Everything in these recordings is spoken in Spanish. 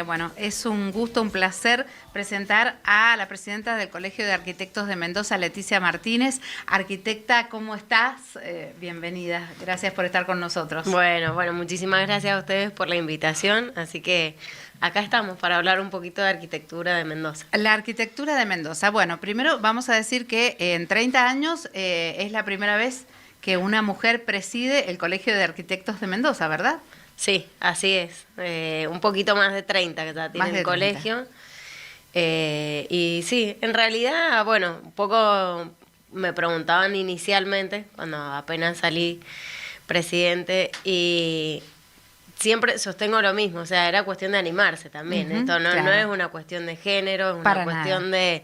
Bueno, es un gusto, un placer presentar a la presidenta del Colegio de Arquitectos de Mendoza, Leticia Martínez. Arquitecta, ¿cómo estás? Bienvenida, gracias por estar con nosotros. Bueno, muchísimas gracias a ustedes por la invitación, así que acá estamos para hablar un poquito de arquitectura de Mendoza. La arquitectura de Mendoza. Bueno, primero vamos a decir que en 30 años es la primera vez que una mujer preside el Colegio de Arquitectos de Mendoza, ¿verdad? Sí, así es. Un poquito más de 30 que ya tiene el colegio. Y sí, en realidad, bueno, un poco me preguntaban inicialmente, cuando apenas salí presidente, y siempre sostengo lo mismo, o sea, era cuestión de animarse también. Esto no, claro. no es una cuestión de género, es una Para cuestión nada. de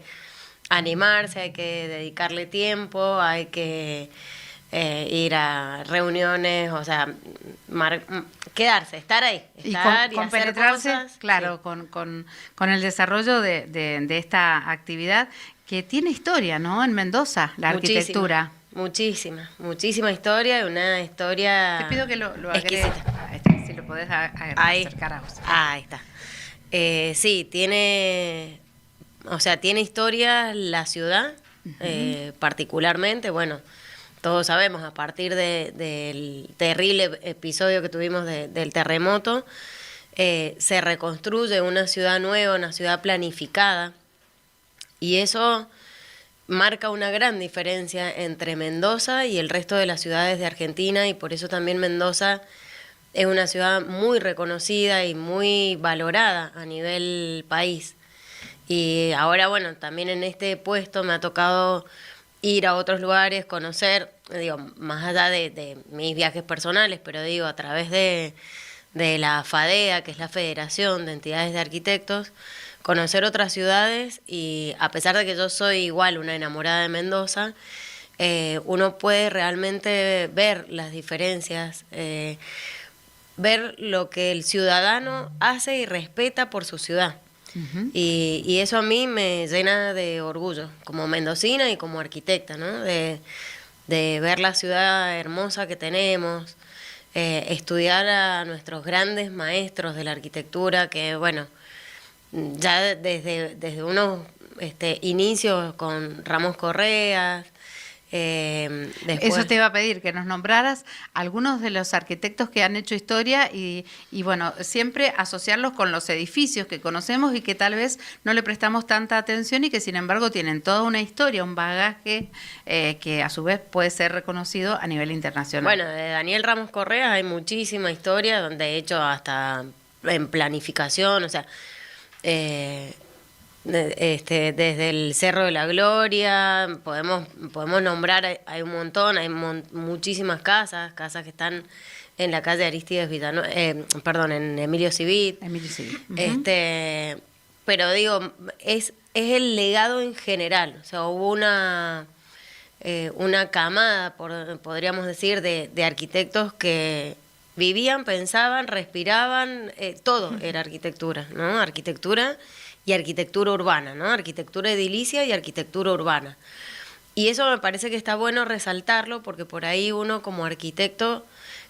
animarse, hay que dedicarle tiempo, hay que ir a reuniones, o sea, quedarse, estar ahí, estar y compenetrarse, hacer cosas. claro, Sí. con el desarrollo de esta actividad que tiene historia, ¿no? En Mendoza, la arquitectura. Muchísima historia, y una historia Te pido que lo agregues, exquisita. si lo podés Ahí, acercar a vos. ahí está. Sí, tiene historia la ciudad, particularmente, bueno, todos sabemos, a partir del terrible episodio que tuvimos del terremoto, se reconstruye una ciudad nueva, una ciudad planificada, y eso marca una gran diferencia entre Mendoza y el resto de las ciudades de Argentina, y por eso también Mendoza es una ciudad muy reconocida y muy valorada a nivel país. Y ahora, bueno, también en este puesto me ha tocado ir a otros lugares, conocer, digo, más allá de mis viajes personales, pero digo, a través de la FADEA, que es la Federación de Entidades de Arquitectos, conocer otras ciudades, y a pesar de que yo soy igual una enamorada de Mendoza, uno puede realmente ver las diferencias, ver lo que el ciudadano hace y respeta por su ciudad. Y eso a mí me llena de orgullo, como mendocina y como arquitecta, ¿no? De ver la ciudad hermosa que tenemos, estudiar a nuestros grandes maestros de la arquitectura, que bueno, ya desde unos inicios con Ramos Correas. Después, eso te iba a pedir, que nos nombraras algunos de los arquitectos que han hecho historia y bueno, siempre asociarlos con los edificios que conocemos y que tal vez no le prestamos tanta atención y que sin embargo tienen toda una historia, un bagaje que a su vez puede ser reconocido a nivel internacional. Bueno, de Daniel Ramos Correas hay muchísima historia, donde he hecho hasta en planificación, o sea, desde el Cerro de la Gloria, podemos nombrar, hay un montón, hay muchísimas casas que están en la calle Aristides Villano, en Emilio Civit. Emilio Civit. Pero digo, es el legado en general, o sea, hubo una camada, podríamos decir, de arquitectos que vivían, pensaban, respiraban, todo era arquitectura, ¿no? Arquitectura y arquitectura urbana, ¿no? Arquitectura edilicia y arquitectura urbana. Y eso me parece que está bueno resaltarlo, porque por ahí uno como arquitecto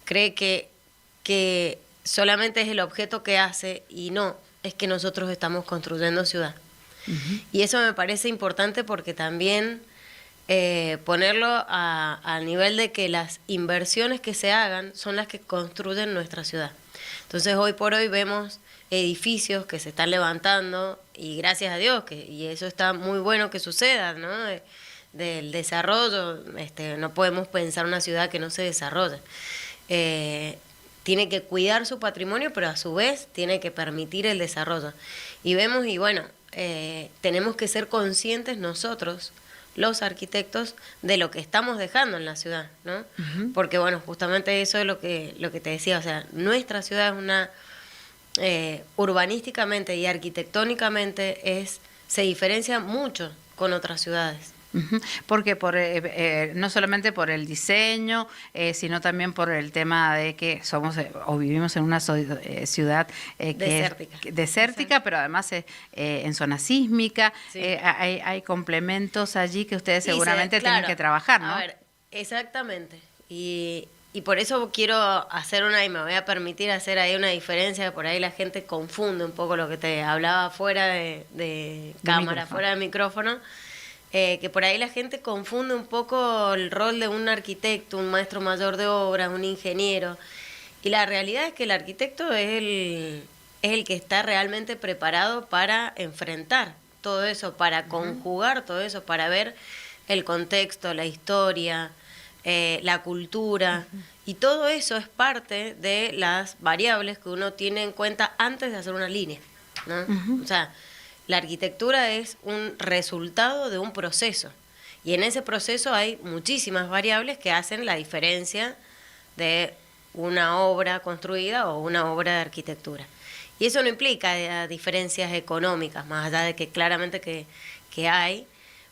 cree que solamente es el objeto que hace, y no, es que nosotros estamos construyendo ciudad. Y eso me parece importante, porque también ponerlo al nivel de que las inversiones que se hagan son las que construyen nuestra ciudad. Entonces hoy por hoy vemos edificios que se están levantando, y gracias a Dios, y eso está muy bueno que suceda, ¿no? Del desarrollo, no podemos pensar una ciudad que no se desarrolla. Tiene que cuidar su patrimonio, pero a su vez tiene que permitir el desarrollo. Y vemos, y bueno, tenemos que ser conscientes nosotros, los arquitectos, de lo que estamos dejando en la ciudad, ¿no? Porque bueno, justamente eso es lo que te decía, o sea, nuestra ciudad es una urbanísticamente y arquitectónicamente se diferencia mucho con otras ciudades. Porque no solamente por el diseño, sino también por el tema de que somos o vivimos en una ciudad desértica, pero además en zona sísmica. Sí. Hay complementos allí que ustedes seguramente tienen que trabajar, ¿no? A ver, exactamente. Y y por eso quiero hacer y me voy a permitir hacer ahí una diferencia, que por ahí la gente confunde un poco lo que te hablaba fuera de cámara, fuera de micrófono, que por ahí la gente confunde un poco el rol de un arquitecto, un maestro mayor de obras, un ingeniero, y la realidad es que el arquitecto es el que está realmente preparado para enfrentar todo eso, para conjugar todo eso, para ver el contexto, la historia, la cultura, y todo eso es parte de las variables que uno tiene en cuenta antes de hacer una línea, ¿no? O sea, la arquitectura es un resultado de un proceso, y en ese proceso hay muchísimas variables que hacen la diferencia de una obra construida o una obra de arquitectura. Y eso no implica diferencias económicas, más allá de que claramente que hay,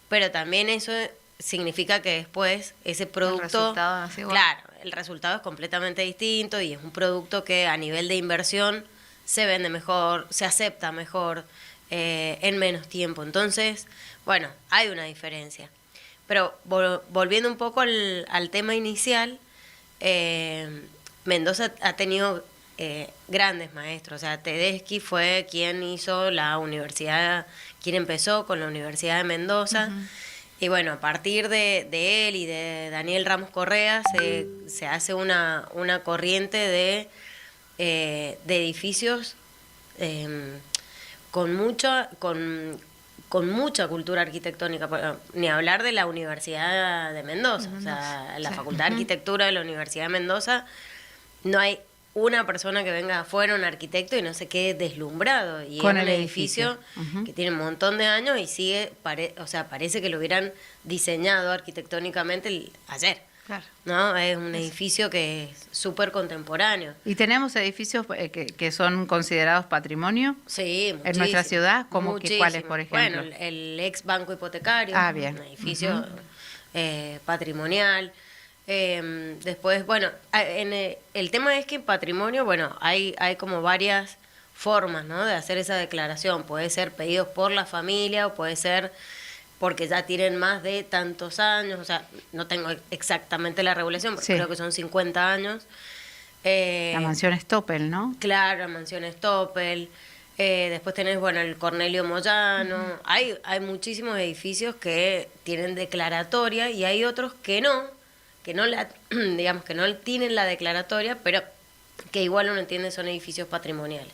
pero también eso significa que después ese producto, claro, el resultado es completamente distinto, y es un producto que a nivel de inversión se vende mejor, se acepta mejor, en menos tiempo. Entonces, bueno, hay una diferencia. Pero volviendo un poco al tema inicial, Mendoza ha tenido grandes maestros. O sea, Tedeschi fue quien hizo la universidad, quien empezó con la Universidad de Mendoza. Y bueno, a partir de él y de Daniel Ramos Correa se hace una corriente de edificios con mucha cultura arquitectónica, ni hablar de la Universidad de Mendoza. O sea, la Facultad de Arquitectura de la Universidad de Mendoza, no hay una persona que venga afuera, un arquitecto, y no se quede deslumbrado. Y con es un edificio que tiene un montón de años y sigue, o sea, parece que lo hubieran diseñado arquitectónicamente ayer. Claro. ¿No? Es un edificio que es súper contemporáneo. ¿Y tenemos edificios que son considerados patrimonio? Sí, en nuestra ciudad, ¿cómo cuáles, por ejemplo? Bueno, el ex Banco Hipotecario, bien. Un edificio patrimonial. Después, bueno, el tema es que en patrimonio, bueno, hay como varias formas, ¿no?, de hacer esa declaración. Puede ser pedidos por la familia, o puede ser porque ya tienen más de tantos años. O sea, no tengo exactamente la regulación, pero creo que son 50 años. La mansión Stoppel, ¿no? Claro, la mansión Stoppel. Después tenés, bueno, el Cornelio Moyano. Hay muchísimos edificios que tienen declaratoria, y hay otros que no digamos que no tienen la declaratoria, pero que igual uno entiende son edificios patrimoniales.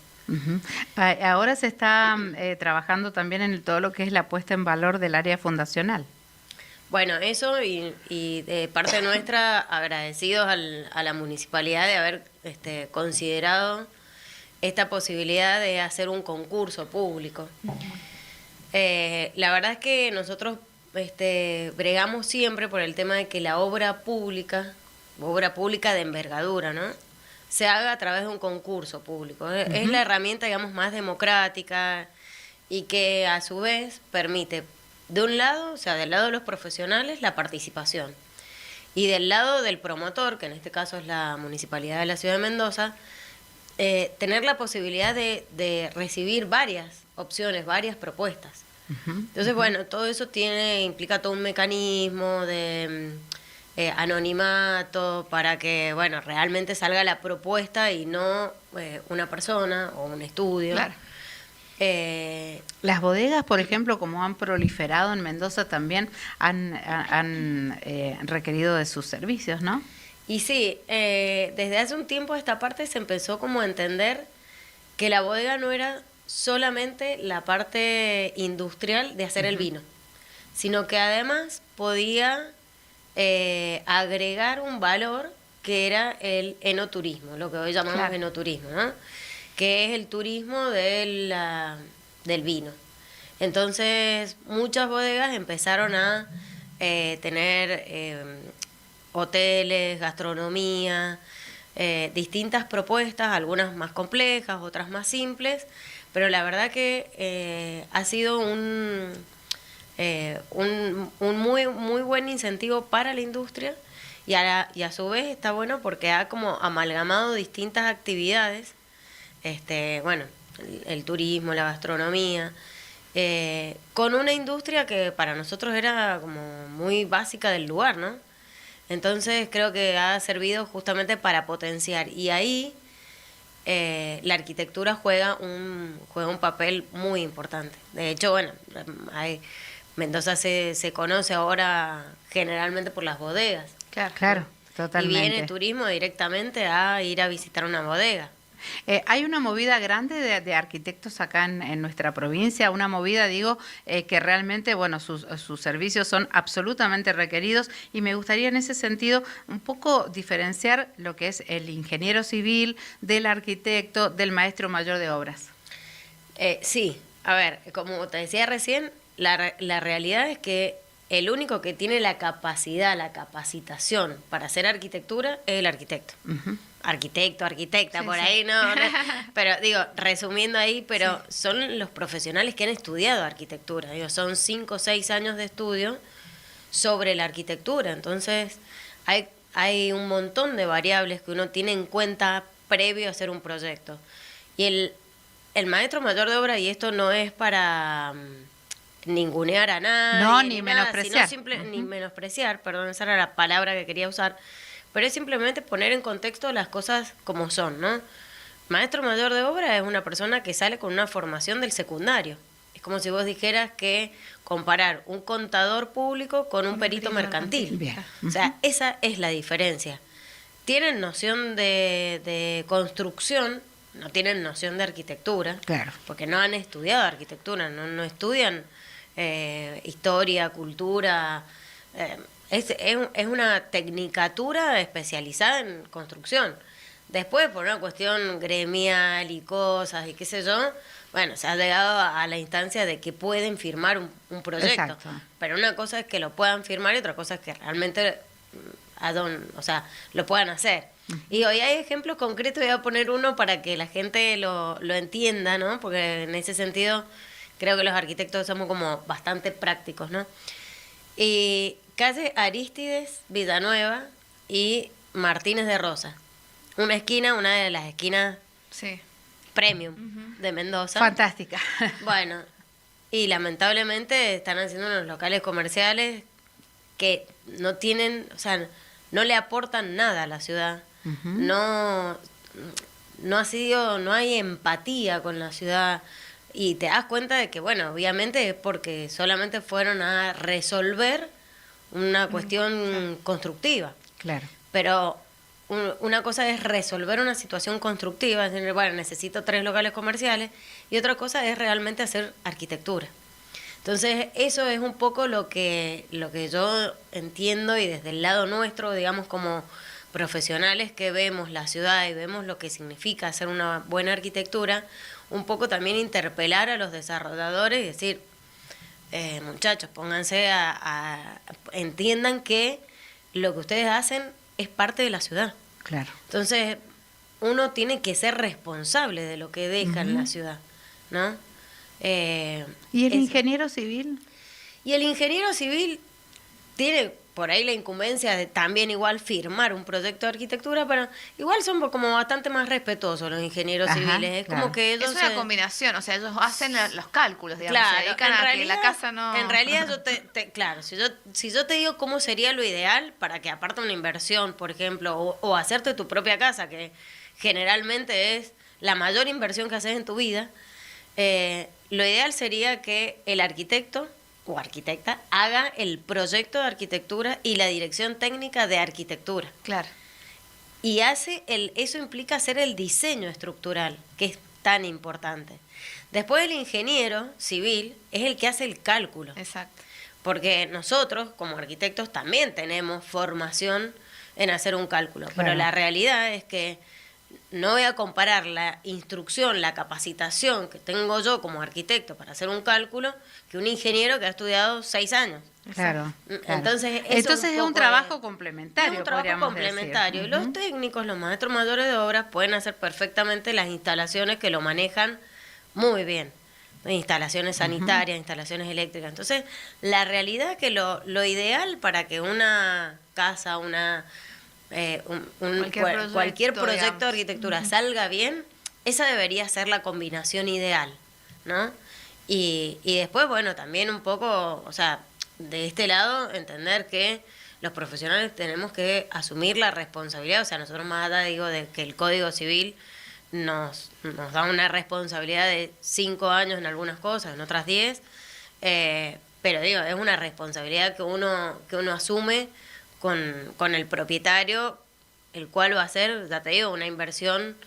Ahora se está trabajando también en todo lo que es la puesta en valor del área fundacional. Bueno, eso, y de parte nuestra, agradecidos a la municipalidad de haber considerado esta posibilidad de hacer un concurso público. La verdad es que nosotros bregamos siempre por el tema de que la obra pública de envergadura, ¿no?, se haga a través de un concurso público. Es la herramienta, digamos, más democrática, y que a su vez permite, de un lado, o sea, del lado de los profesionales, la participación, y del lado del promotor, que en este caso es la Municipalidad de la Ciudad de Mendoza, tener la posibilidad de recibir varias opciones, varias propuestas. Entonces, bueno, todo eso implica todo un mecanismo de anonimato, para que, bueno, realmente salga la propuesta y no una persona o un estudio. Claro. Las bodegas, por ejemplo, como han proliferado en Mendoza, también han requerido de sus servicios, ¿no? Y sí, desde hace un tiempo esta parte se empezó como a entender que la bodega no era solamente la parte industrial de hacer el vino, sino que además podía agregar un valor que era el enoturismo, lo que hoy llamamos enoturismo, ¿no?, que es el turismo del vino. Entonces, muchas bodegas empezaron a tener hoteles, gastronomía, distintas propuestas, algunas más complejas, otras más simples, pero la verdad que ha sido un muy buen incentivo para la industria, y a su vez está bueno porque ha como amalgamado distintas actividades, bueno, el turismo, la gastronomía, con una industria que para nosotros era como muy básica del lugar, ¿no? Entonces creo que ha servido justamente para potenciar. Y ahí la arquitectura juega un papel muy importante. De hecho, bueno, Mendoza se conoce ahora generalmente por las bodegas. Claro, totalmente. Y viene turismo directamente a ir a visitar una bodega. Hay una movida grande de arquitectos acá en nuestra provincia, una movida, digo, que realmente, bueno, sus servicios son absolutamente requeridos y me gustaría en ese sentido un poco diferenciar lo que es el ingeniero civil del arquitecto, del maestro mayor de obras. Sí, a ver, como te decía recién, la realidad es que el único que tiene la capacidad, la capacitación para hacer arquitectura es el arquitecto. Uh-huh. Arquitecta, Sí, por sí. ahí no, pero digo, resumiendo ahí, pero son los profesionales que han estudiado arquitectura, digo, son 5 o 6 años de estudio sobre la arquitectura, entonces hay un montón de variables que uno tiene en cuenta previo a hacer un proyecto. Y el maestro mayor de obra, y esto no es para ningunear a nadie, No, ni nada, menospreciar. sino ni menospreciar, perdón, esa era la palabra que quería usar, pero es simplemente poner en contexto las cosas como son, ¿no? Maestro mayor de obra es una persona que sale con una formación del secundario. Es como si vos dijeras que comparar un contador público con un perito mercantil. Bien. O sea, esa es la diferencia. Tienen noción de construcción, no tienen noción de arquitectura, Claro. porque no han estudiado arquitectura, no estudian historia, cultura. Es una tecnicatura especializada en construcción. Después, por una cuestión gremial y cosas y qué sé yo, bueno, se ha llegado a la instancia de que pueden firmar un proyecto. Exacto. Pero una cosa es que lo puedan firmar y otra cosa es que realmente lo puedan hacer. Y hoy hay ejemplos concretos, voy a poner uno para que la gente lo entienda, ¿no? Porque en ese sentido creo que los arquitectos somos como bastante prácticos, ¿no? Y calle Arístides Villanueva y Martínez de Rosa. Una de las esquinas Sí. premium de Mendoza. Fantástica. Bueno, y lamentablemente están haciendo unos locales comerciales que no tienen, o sea, no le aportan nada a la ciudad. Ujú. No hay empatía con la ciudad. Y te das cuenta de que, bueno, obviamente es porque solamente fueron a resolver una cuestión constructiva. Claro. Pero una cosa es resolver una situación constructiva, es decir, bueno, necesito 3 locales comerciales, y otra cosa es realmente hacer arquitectura. Entonces, eso es un poco lo que yo entiendo, y desde el lado nuestro, digamos, como profesionales que vemos la ciudad y vemos lo que significa hacer una buena arquitectura, un poco también interpelar a los desarrolladores y decir, muchachos, pónganse entiendan que lo que ustedes hacen es parte de la ciudad. Claro. Entonces, uno tiene que ser responsable de lo que deja en la ciudad, ¿no? ¿Y el ingeniero civil? Y el ingeniero civil tiene por ahí la incumbencia de también igual firmar un proyecto de arquitectura, pero igual son como bastante más respetuosos los ingenieros Ajá, civiles. Es claro. como que ellos Es una combinación, o sea, ellos hacen los cálculos, digamos, Claro, se dedican a que la casa no... En realidad, claro, si yo te digo cómo sería lo ideal para que aparte una inversión, por ejemplo, o hacerte tu propia casa, que generalmente es la mayor inversión que haces en tu vida, lo ideal sería que el arquitecto o arquitecta haga el proyecto de arquitectura y la dirección técnica de arquitectura. Claro. Y eso implica hacer el diseño estructural, que es tan importante. Después el ingeniero civil es el que hace el cálculo. Exacto. Porque nosotros, como arquitectos, también tenemos formación en hacer un cálculo. Claro. Pero la realidad es que no voy a comparar la instrucción, la capacitación que tengo yo como arquitecto para hacer un cálculo que un ingeniero que ha estudiado 6 años. Claro. Entonces, Entonces es un poco trabajo de- complementario. es un trabajo podríamos complementario. decir. Y los Ujú. técnicos, los maestros mayores de obras, pueden hacer perfectamente las instalaciones que lo manejan muy bien. Instalaciones sanitarias, instalaciones eléctricas. Entonces, la realidad es que lo ideal para que una casa, cualquier proyecto digamos. de arquitectura salga bien, esa debería ser la combinación ideal, ¿no? Y después, bueno, también un poco, o sea, de este lado, entender que los profesionales tenemos que asumir la responsabilidad, o sea, nosotros más allá, digo, de que el Código Civil nos da una responsabilidad de 5 años en algunas cosas, en otras 10, pero digo, es una responsabilidad que uno asume con el propietario, el cual va a ser, ya te digo, una inversión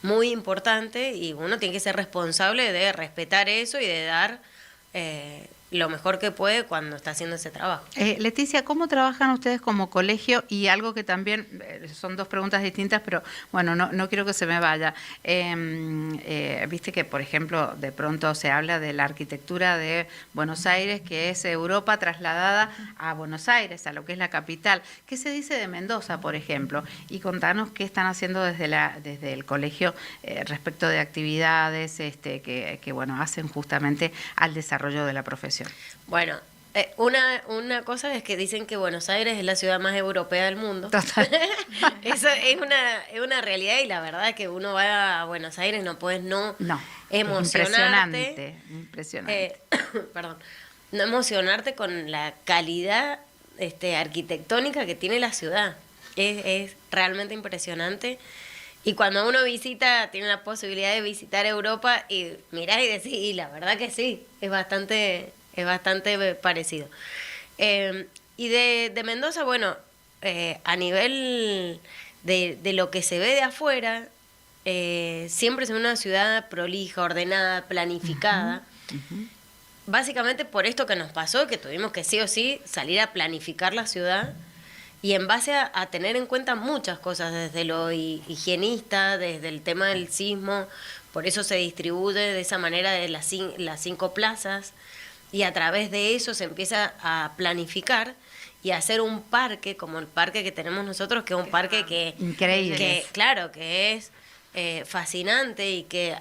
muy importante, y uno tiene que ser responsable de respetar eso y de dar lo mejor que puede cuando está haciendo ese trabajo. Leticia, ¿cómo trabajan ustedes como colegio? Y algo que también, son dos preguntas distintas, pero bueno, no quiero que se me vaya. Viste que, por ejemplo, de pronto se habla de la arquitectura de Buenos Aires, que es Europa trasladada a Buenos Aires, a lo que es la capital. ¿Qué se dice de Mendoza, por ejemplo? Y contanos qué están haciendo desde el colegio respecto de actividades que bueno, hacen justamente al desarrollo de la profesión. Bueno, una cosa es que dicen que Buenos Aires es la ciudad más europea del mundo. Total. Eso es una realidad, y la verdad es que uno va a Buenos Aires, no puedes no emocionarte. Impresionante. Perdón. No emocionarte con la calidad arquitectónica que tiene la ciudad. Es realmente impresionante. Y cuando uno tiene la posibilidad de visitar Europa y mirás y decís, y la verdad que sí, es bastante parecido. Y de Mendoza, bueno, a nivel de lo que se ve de afuera, siempre es una ciudad prolija, ordenada, planificada. Uh-huh. Básicamente por esto que nos pasó, que tuvimos que sí o sí salir a planificar la ciudad, y en base a tener en cuenta muchas cosas, desde lo higienista, desde el tema del sismo, por eso se distribuye de esa manera de las 5 plazas, y a través de eso se empieza a planificar y a hacer un parque, como el parque que tenemos nosotros, que es un parque increíble, que es fascinante, y que,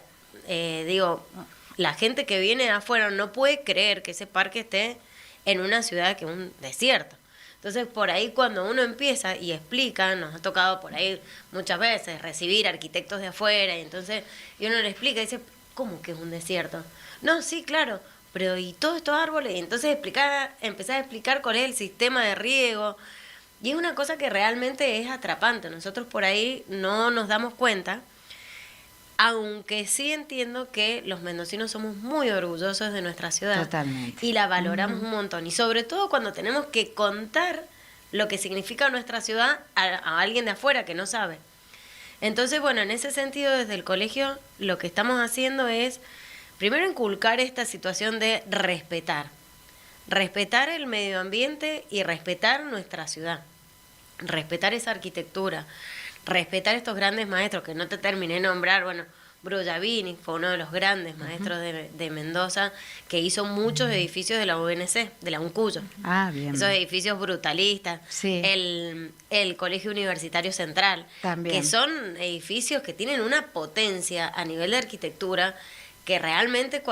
la gente que viene de afuera no puede creer que ese parque esté en una ciudad que es un desierto. Entonces, por ahí cuando uno empieza y explica, nos ha tocado por ahí muchas veces recibir arquitectos de afuera, y uno le explica y dice, ¿cómo que es un desierto? No, sí, claro, pero ¿y todos estos árboles? Y entonces empezar a explicar cuál es el sistema de riego, y es una cosa que realmente es atrapante. Nosotros por ahí no nos damos cuenta, aunque sí entiendo que los mendocinos somos muy orgullosos de nuestra ciudad. Totalmente. Y la valoramos un montón. Y sobre todo cuando tenemos que contar lo que significa nuestra ciudad a alguien de afuera que no sabe. Entonces, bueno, en ese sentido, desde el colegio, lo que estamos haciendo es, primero, inculcar esta situación de respetar. Respetar el medio ambiente y respetar nuestra ciudad. Respetar esa arquitectura. Respetar estos grandes maestros, que no te terminé de nombrar. Bueno, Brugavini fue uno de los grandes maestros de Mendoza, que hizo muchos edificios de la UNC, de la UNCUYO. Ah, bien. Esos edificios brutalistas. Sí. El Colegio Universitario Central. También. Que son edificios que tienen una potencia a nivel de arquitectura, que realmente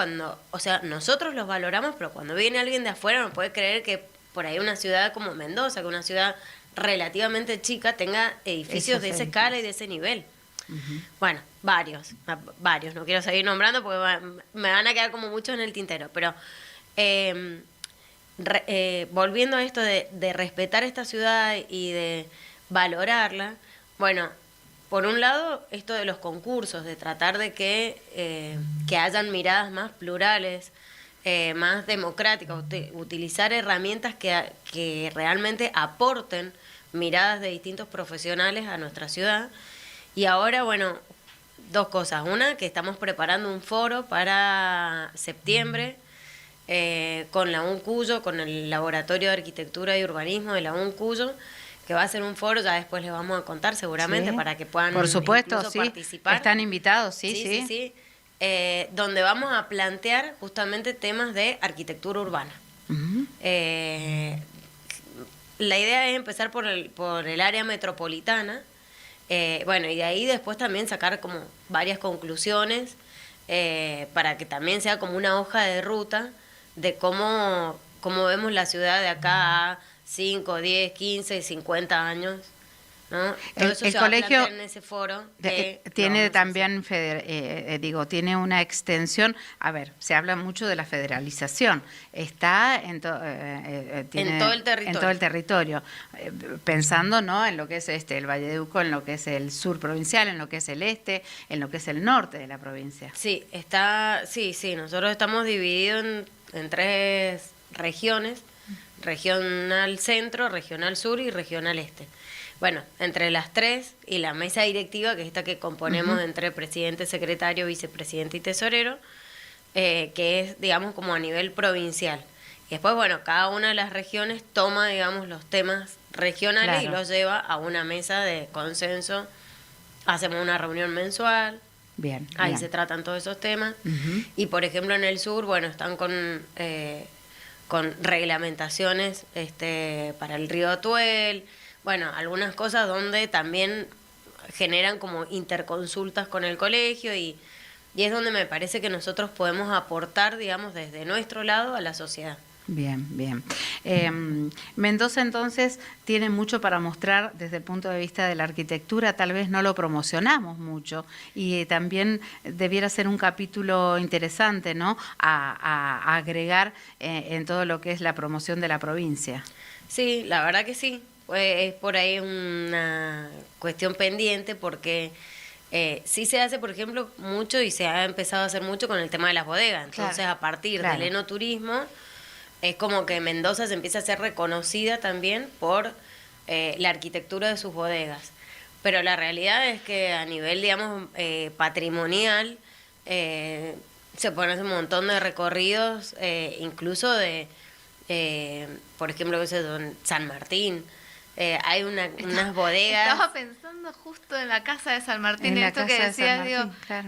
nosotros los valoramos, pero cuando viene alguien de afuera no puede creer que por ahí una ciudad como Mendoza, que una ciudad relativamente chica, tenga edificios de esa escala y de ese nivel. Uh-huh. Bueno, varios, no quiero seguir nombrando porque me van a quedar como muchos en el tintero, pero volviendo a esto de respetar esta ciudad y de valorarla, bueno, por un lado, esto de los concursos, de tratar de que hayan miradas más plurales, más democráticas, utilizar herramientas que realmente aporten miradas de distintos profesionales a nuestra ciudad. Y ahora, bueno, 2 cosas. Una, que estamos preparando un foro para septiembre con la UNCUYO, con el Laboratorio de Arquitectura y Urbanismo de la UNCUYO, que va a ser un foro, ya después les vamos a contar seguramente, para que puedan, por supuesto, sí, participar. Están invitados, sí. Donde vamos a plantear justamente temas de arquitectura urbana. Uh-huh. La idea es empezar por el área metropolitana, y de ahí después también sacar como varias conclusiones, para que también sea como una hoja de ruta de cómo vemos la ciudad de acá a 5, 10, 15, 50 años, ¿no? Todo eso El se va a colegio plantear en ese foro. tiene también, tiene una extensión. A ver, se habla mucho de la federalización. Está en todo el territorio. En todo el territorio. Pensando, ¿no?, en lo que es el Valle de Uco, en lo que es el sur provincial, en lo que es el este, en lo que es el norte de la provincia. Sí, sí, nosotros estamos divididos en 3 regiones: regional centro, regional sur y regional este. Bueno, entre las 3 y la mesa directiva, que es esta que componemos entre presidente, secretario, vicepresidente y tesorero, que es, digamos, como a nivel provincial. Y después, bueno, cada una de las regiones toma, digamos, los temas regionales y los lleva a una mesa de consenso. Hacemos una reunión mensual. Bien. Ahí se tratan todos esos temas. Y, por ejemplo, en el sur, bueno, están con reglamentaciones para el río Atuel. Bueno, algunas cosas donde también generan como interconsultas con el colegio y es donde me parece que nosotros podemos aportar, digamos, desde nuestro lado a la sociedad. Bien, bien. Mendoza entonces tiene mucho para mostrar desde el punto de vista de la arquitectura, tal vez no lo promocionamos mucho y también debiera ser un capítulo interesante, ¿no?, a agregar en todo lo que es la promoción de la provincia. Sí, la verdad que sí. Es por ahí una cuestión pendiente porque sí se hace, por ejemplo, mucho y se ha empezado a hacer mucho con el tema de las bodegas. Entonces, a partir del enoturismo, es como que Mendoza se empieza a ser reconocida también por la arquitectura de sus bodegas. Pero la realidad es que a nivel, digamos, patrimonial, se pueden hacer un montón de recorridos, incluso de, por ejemplo, San Martín. Hay unas bodegas. Estaba pensando justo en la casa de San Martín, en esto que decías, digo,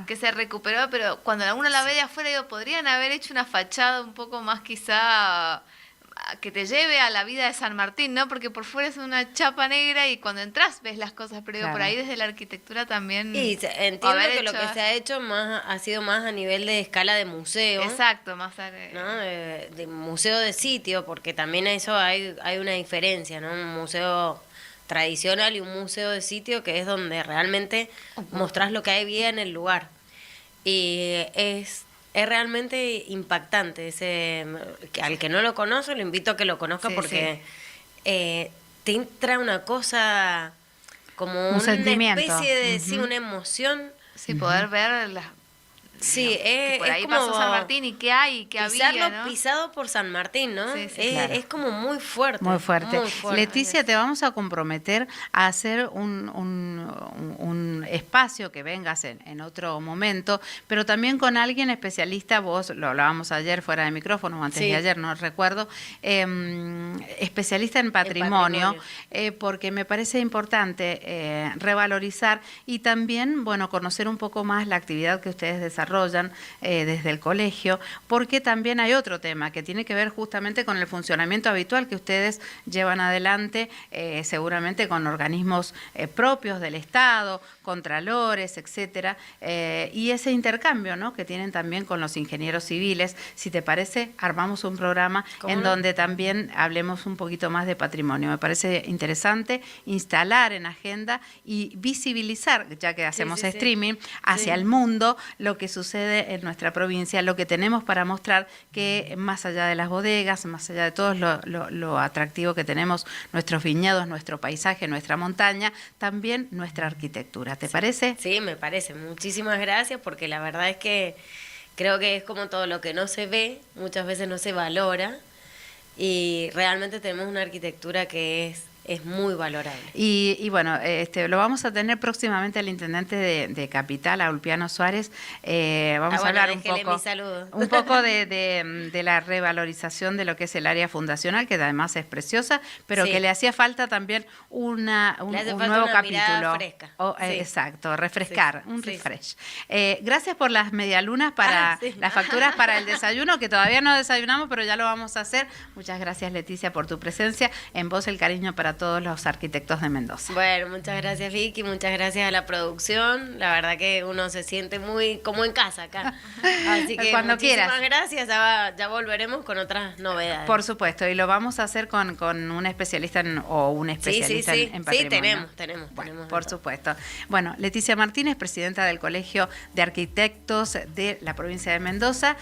que se recuperó, pero cuando uno la ve de afuera, digo, podrían haber hecho una fachada un poco más quizá que te lleve a la vida de San Martín, ¿no? Porque por fuera es una chapa negra y cuando entras ves las cosas, pero digo, por ahí desde la arquitectura también. Y entiendo que lo que se ha hecho ha sido más a nivel de escala de museo. Exacto, más ¿no? De museo de sitio, porque también eso hay una diferencia, ¿no? Un museo tradicional y un museo de sitio que es donde realmente mostrás lo que hay bien en el lugar. Y es realmente impactante. Al que no lo conoce, lo invito a que lo conozca porque te entra una cosa como una sentimiento. Especie de una emoción. Sí, poder ver las... Sí, por ahí es como pasó San Martín y qué hay, qué había, ¿no? Pisado por San Martín, ¿no? Sí, Es como muy fuerte. Muy fuerte. Muy fuerte. Leticia, te vamos a comprometer a hacer un espacio que vengas en otro momento, pero también con alguien especialista, vos lo hablábamos ayer fuera de micrófono, o antes de ayer, no recuerdo, especialista en patrimonio. Porque me parece importante revalorizar y también, bueno, conocer un poco más la actividad que ustedes desarrollan desde el colegio, porque también hay otro tema que tiene que ver justamente con el funcionamiento habitual que ustedes llevan adelante, seguramente con organismos propios del Estado, contralores, etcétera, y ese intercambio, ¿no?, que tienen también con los ingenieros civiles. Si te parece, armamos un programa en donde también hablemos un poquito más de patrimonio. Me parece interesante instalar en agenda y visibilizar, ya que hacemos streaming, hacia el mundo lo que sucede en nuestra provincia, lo que tenemos para mostrar, que más allá de las bodegas, más allá de todo lo atractivo que tenemos, nuestros viñedos, nuestro paisaje, nuestra montaña, también nuestra arquitectura. ¿Te parece? Sí, me parece. Muchísimas gracias, porque la verdad es que creo que es como todo lo que no se ve, muchas veces no se valora, y realmente tenemos una arquitectura que es muy valorable. Y bueno, lo vamos a tener próximamente al intendente de Capital, a Ulpiano Suárez. Vamos a hablar un poco de la revalorización de lo que es el área fundacional, que además es preciosa, pero que le hacía falta también un nuevo capítulo. Fresca. Exacto, refrescar, un refresh. Gracias por las medialunas para las facturas para el desayuno, que todavía no desayunamos, pero ya lo vamos a hacer. Muchas gracias, Leticia, por tu presencia. En Voz el cariño para todos los arquitectos de Mendoza. Bueno, muchas gracias Vicky, muchas gracias a la producción. La verdad que uno se siente muy como en casa acá. Así que cuando muchísimas quieras. gracias, ya volveremos con otras novedades. Por supuesto, y lo vamos a hacer con un especialista o un especialista en patrimonio. Sí, tenemos. Por supuesto. Bueno, Leticia Martínez, presidenta del Colegio de Arquitectos de la provincia de Mendoza.